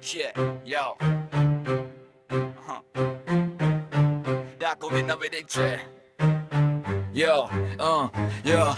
Yeah, yo. Dákovi na videjce. Jo, jo.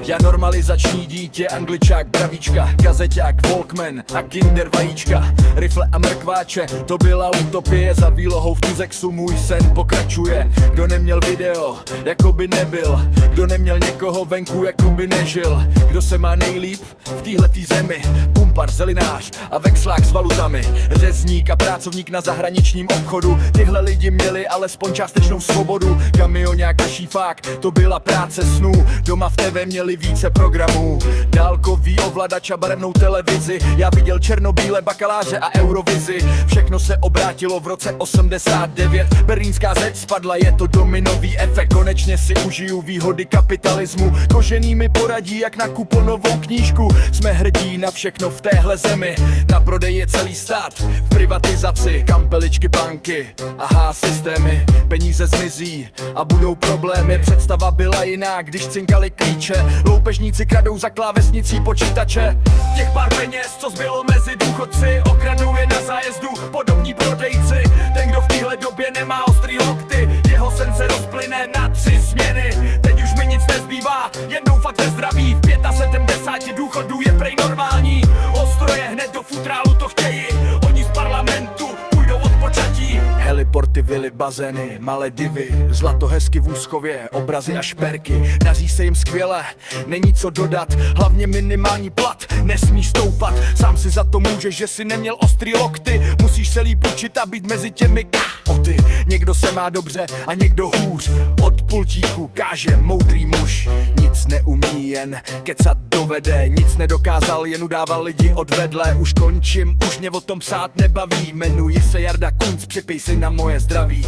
Já normalizační dítě, angličák, bravíčka, kazeťák, Walkman a kinder vajíčka, rifle a mrkváče, to byla utopie, za výlohou v Tuzexu můj sen pokračuje. Kdo neměl video, jako by nebyl, kdo neměl někoho venku, jako by nežil, kdo se má nejlíp v téhletý zemi, pumpar, zelinář a vexlák s valutami, řezník a pracovník na zahraničním obchodu, tyhle lidi měli alespoň částečnou svobodu, kamionák a šífák, to byla práce snů, doma v TV měli více programů, dálkový ovladač a barevnou televizi, já viděl černobílé bakaláře a Eurovizi, všechno se obrátilo v roce 89, berlínská zeď spadla, je to dominový efekt, konečně si užiju výhody kapitalismu, kožený mi poradí jak na kuponovou knížku, jsme hrdí na všechno v téhle zemi, na prodej je celý stát, v privatizaci, kampeličky, banky, aha, systémy, peníze zmizí a budou problémy, představa byla jiná, když cinkali klíče, loupežníci kradou za klávesnicí počítače, těch pár peněz, co zbylo mezi důchodci, okradou je na zájezdu podobní prodejci, ten, kdo v téhle době nemá ostrý lokty, jeho sen se rozplyne na 3 směny, teď už mi nic nezbývá, jednou fakt nezdraví, v 75 důchodů je prej normální, ostroje hned do futrálu to chtějí, oni z parlamentu půjdou od počatí. Heliporty, vily, bazény, malé divy, zlato hezky v úschově, obrazy a šperky, daří se jim skvěle, není co dodat, hlavně minimální plat, nesmíš stoupat, sám si za to můžeš, že si neměl ostrý lokty, musíš se líp učit a být mezi těmi oty, někdo se má dobře a někdo hůř, od pultíku káže moudrý muž, nic neumí, jen kecat dovede, nic nedokázal, jen udával lidi od vedle, už končím, už mě o tom psát nebaví, jmenuji se Jarda Kunc, připij si na moje zdraví.